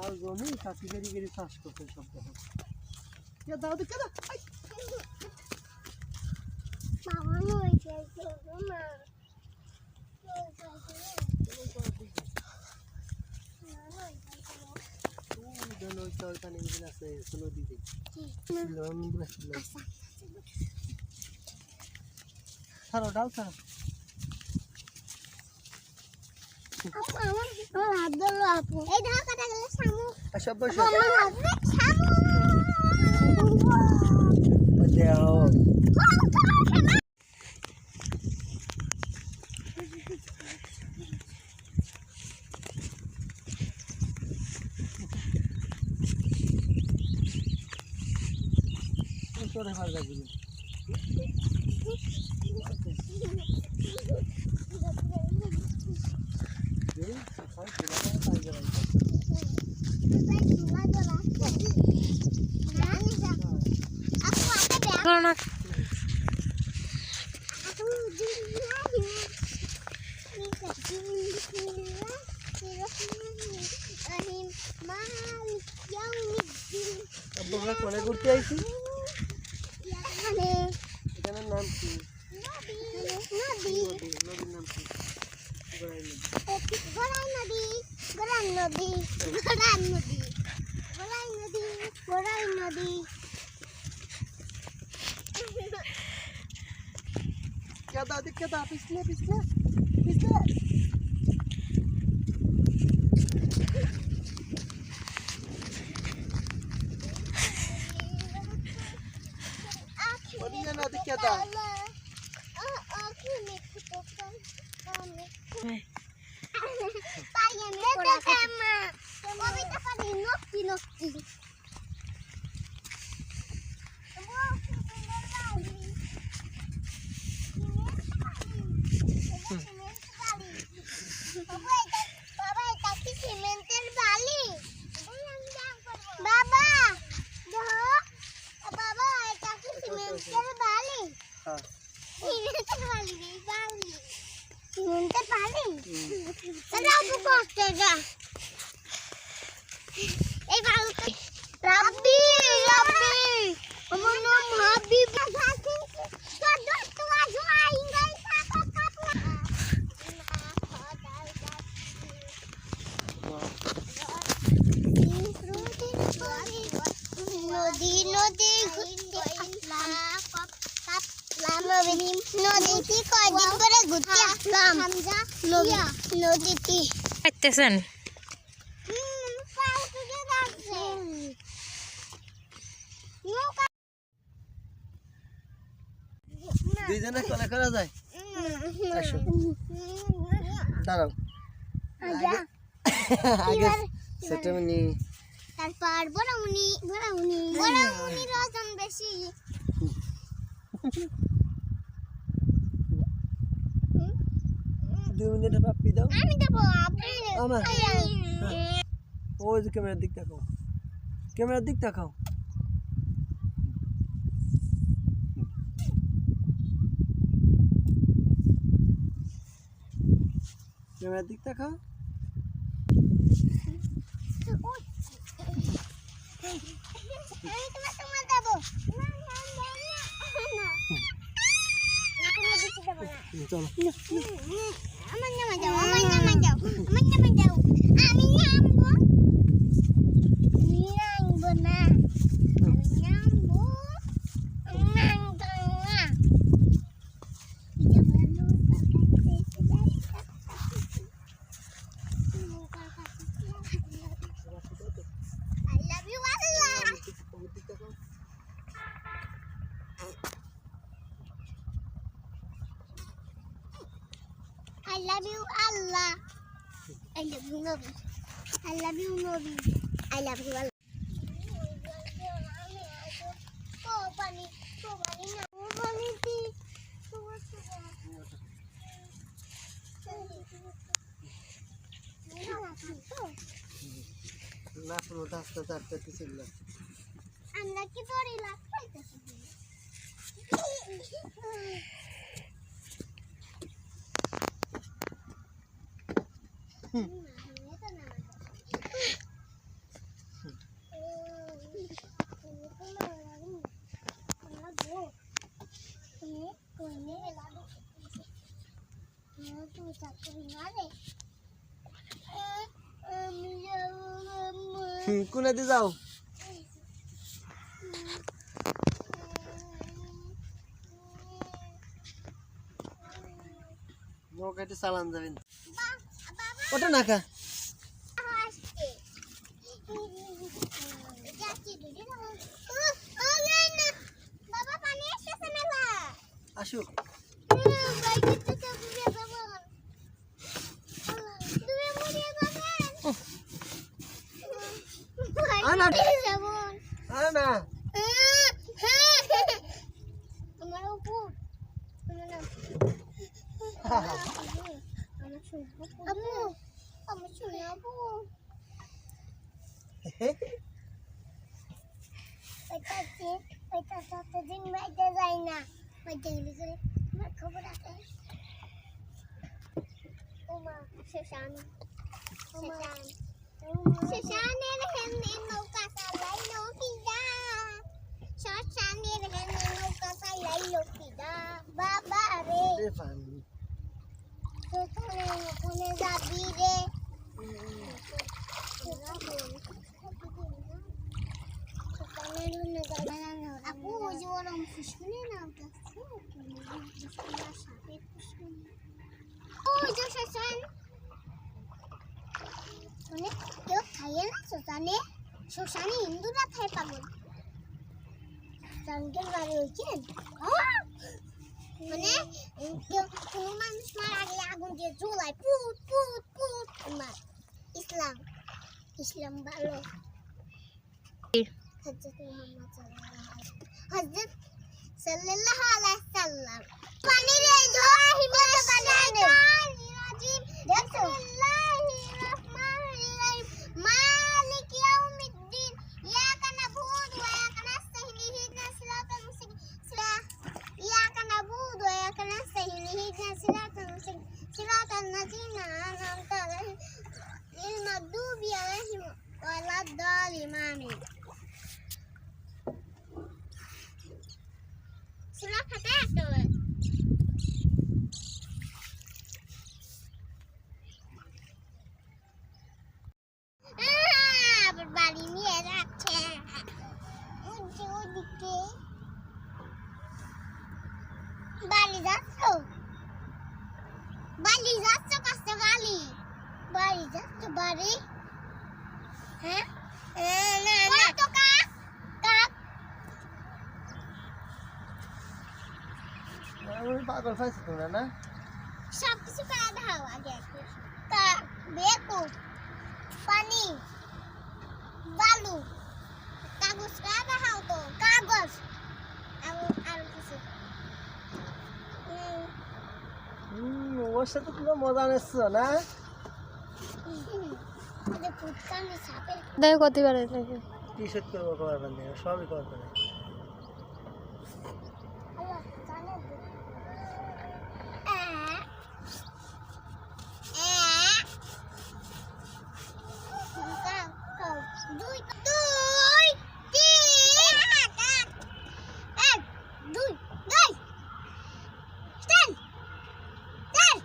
আর জমি চাষি গেরি চাষ করতে সব দেখো কে দাও দিকে দাও মামা নই যাইছো মা ওই চলটা নিয়ে আছে চলো দিদি ছাড়ো ডাল ছাড়ো এই ধার কাটা গেলে শামুক সব বসে তোরে ভালো লাগবে আমরা কোনে ঘুরতে আইছি এখানের নাম কি নদীর নাম কি গোড়াই নদী क्या दादी क्या दा पिछले बढ़िया दादी क्या दा নদীতে কয়দিন পরে ঘুরতে আসলাম নদীতে দেখতেছেন দুইজনে কোলে করা যায় আসো দাঁড়াও আগে সেটামনি তারপর বড়াউনি ওজন বেশি 2 মিনিট পাপ্পি দাও আমি দেবো আমার ওই যে ক্যামেরার দিক তাকাও ক্যামেরার দিক তাকাও ক্যামেরার দিক তাকাও তোমার দেবো চলো আমার নামে যাও আমি নামবো না I love you, Allah. I love you, Nabi. I love you, Nabi. I love you, Allah. Last মতো আস্তে আস্তে ছিল আমরা কি তোর লাভ পাইতেছি তুমি চাকরি না রে আমি যাবো আম্মা কোনে দি যাও নৌকাতে চালান যাবেন ওটা না খা আসুক আনা আনা বাবা রে এ পানি ওখানে যাবি রে আপু ওই যে ওরম ফুসকুনি না ওই যে শ্মশান মানে কেউ খাইয়ে না শ্মশানে শ্মশানে হিন্দুরা খায় পাগল জঙ্গল বাড়ি হয়েছেন মানে কেউ কোনো মানুষ মারা গেলে আগুন দিয়ে জ্বলায় পুত পুত পুত মার ইসলাম ইসলাম ভালো হযরত সাল্লাল্লাহু আলাইহি সাল্লাম পানির এই ধোয়া হিমতে বানানে রাজিব বিসমিল্লাহির রহমানির রহিম মালিক ইয়াউমিদ্দিন ইয়াকা নাবুদু ওয়া ইয়াকা নাস্তাইন ইহদিনাস সিরাতাল মুস্তাকিম ইয়াকা নাবুদু ওয়া ইয়াকা নাস্তাইন ইহদিনাস সিরাতাল মুস্তাকিম সিরাতাল লাযিনা আন'আমতা আলাইহিম গায়রিল মাগদুবি আলাইহিম ওয়ালাদ-দালিন আমিন Sulla potato. আবার বাড়ি নিয়ে যাচ্ছে ওদিকে বাড়ি যাচ্ছ কাছে বাড়ি যাচ্ছ বাড়ি হ্যাঁ না না তো কাক আমি পাগল ফাইছি তোমরা না সব কিছু করে দাও আগে তা বেকু পানি বালু কাগজ করে দাও তো কাগজ আর কিছু ওর সাথে তুমি মজা নিচ্ছ না ওদের ফুটকানি সাপের দেখো কত বার টি শার্ট করবো কবার বান্ধে সবই কবার করে আল্লাহ জানে দুই দুই তিন এক দুই দুই তিন চার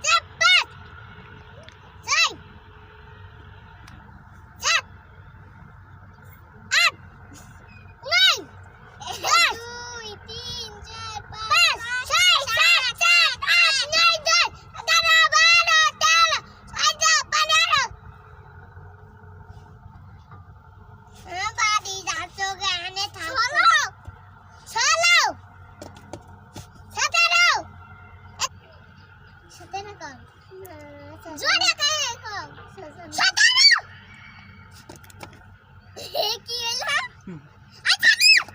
চার পাঁচ ছয় সাত আট নয় দশ দুই তিন চার পাঁচ ছয় সাত সাত আট নয় দশ 11 12 13 14 15 বাড়ি যাচ্ছ গানে থাকো 16 17 17 কম জোরে কাহে কম 17 এ কি হলো আচ্ছা 19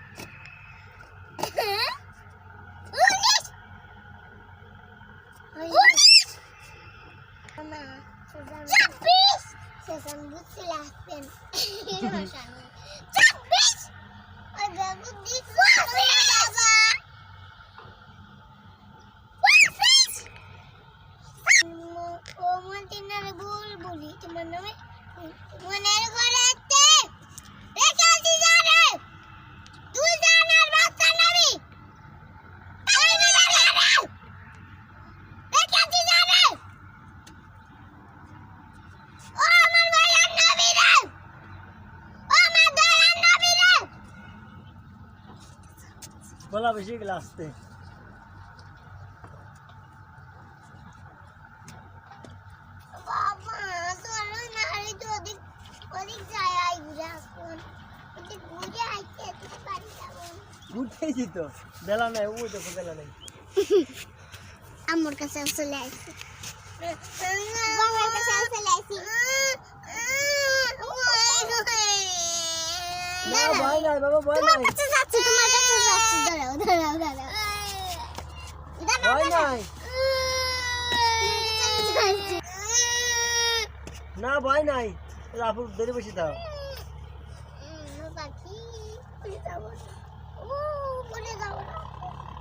না 26 সেজন বুঝতে লাগবেন 26 ওই বাবু দিস বাবা 26 ও মন্টিনারে বলি তোমার নামে মনের ঘরেতে রেখে আসি জানে তুই জানার বাচ্চা নামি রেখে আসি ও আমার ভাইয়ের নবী রে ও আমার দয়ার নবী রে গলা বেশি গেলে আসতে বাবা চলো না আরে তো ওদিক ওদিক যায় আই ঘুরে আসুন ওদিক ঘুরে আইতে তুই বাড়ি যাবো ঘুরতেছি তো বেলা নাই ও দেখো বেলা নাই আমার কাছে চলে আসি বাবার কাছে চলে আসি না ভয় নাই বাবা ভয় তোমার নাই কাছে যাচ্ছি তোমার কাছে যাচ্ছি দাঁড়াও দাঁড়াও দাঁড়াও ভয় নাই না ভয় নাই আপু ধরে বসে দাও পাখি পড়ে যাবো ও পড়ে যাবো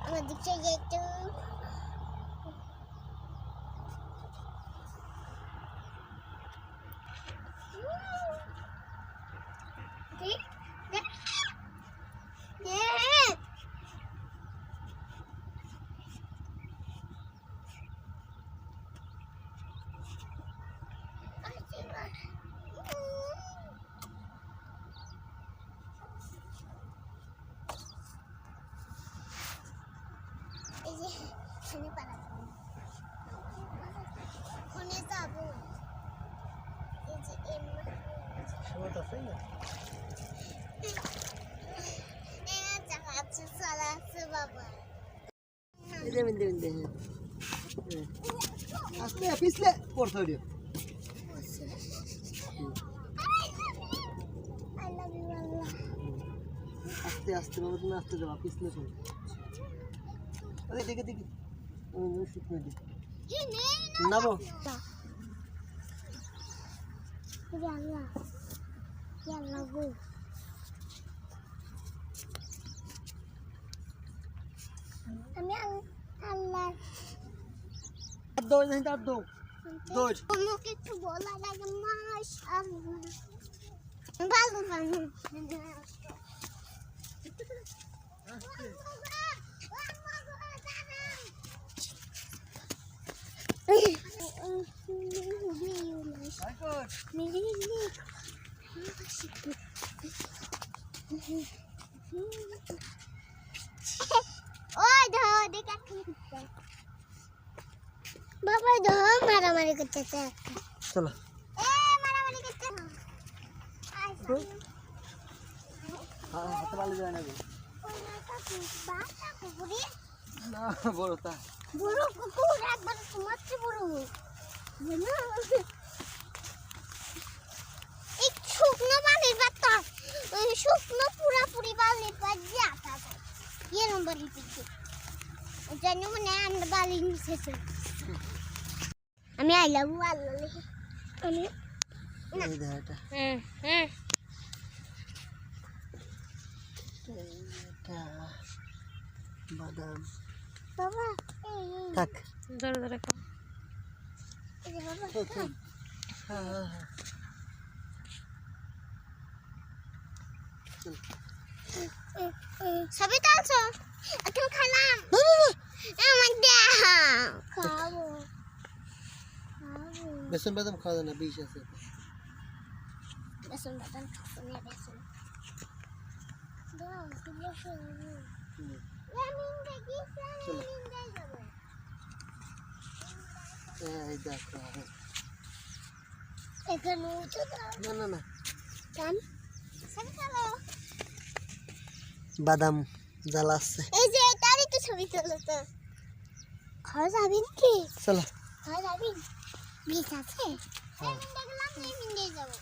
আমার দিক থেকে একটু এই যে এখানে পালাবো ফোনে যাবো এই যে সময় আছে না চালাচ্ছে চালাচ্ছে বাবা এই যে বিন্দে বিন্দে আস্তে পিছলে পড়তে হবে I love you আল্লাহ আস্তে আস্তে বাবা তুমি আস্তে যাবা পিছলে পড়ো আরে দেখে দেখি ও শুকনো দি নাবো আল্লাহ আল্লাহ গো আমি আল্লাহ দৌড় नहीं दाद दो দৌড় আমাকে একটু বলা লাগে মাশাআল্লাহ ভালো ভালো ওই ধর দেখা বাবা ধর মারামারি করতেছে চলো এ মারামারি করতে হাতে বালি যায় না গো বাটা কুকুরি না বড়টা বড় কুকুর একবার তোমার চেয়ে বড় না এই শুকনো বালির পাতা ওই শুকনো পুরাপুরি বালির পাতা আসা যায় এরম বালির পিঠে জানি মনে আমরা বালি নিচেছে আমি আই লাভ আল্লাহ লিখে আমি এই দেখ এটা এটা বাদাম বাবা এই থাক ধরে ধরে খাও এই যে বাবা ওকে হ্যাঁ হ্যাঁ হ্যাঁ সবই তো আছো এখন খেলাম আমার দাও খাবো খাবো বেসন বাদাম খাওয়া যায় না বিষ আছে বেসন বাদাম খাবো বেসন দাও তুমি শুনো আমি দেখি চলো। আমি যাবো এই দেখো এখানে উঠে দাও না না না কাম সবই চলো বাদাম জ্বালা আছে এই যে তারই তো ছবি তোলো তো খাওয়া যাবেন কি চলো খাওয়া যাবেন বিষ আছে আমি দেখলাম এই মিন্ডে যাবো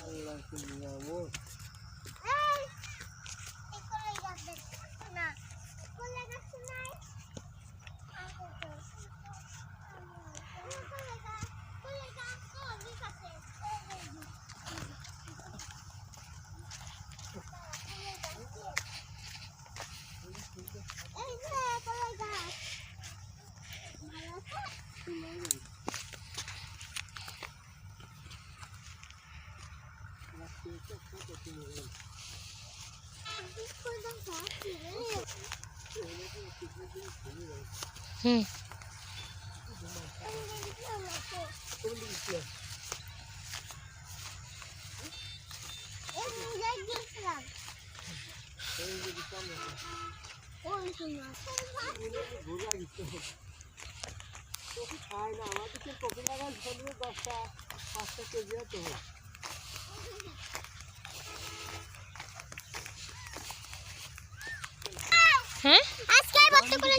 আল্লাহ কি নিয়ামত এই এই কোলে গাছ দেখো না কোলে গাছ নাই আর কত কোলে গাছ তো বিষ আছে এই যে কোলে গাছ ভালো আছে হুম খায় না আমাদের কপি লাগাল 10টা 5টা কেজি তো হয়। হ্যাঁ আজকে বক্ত করে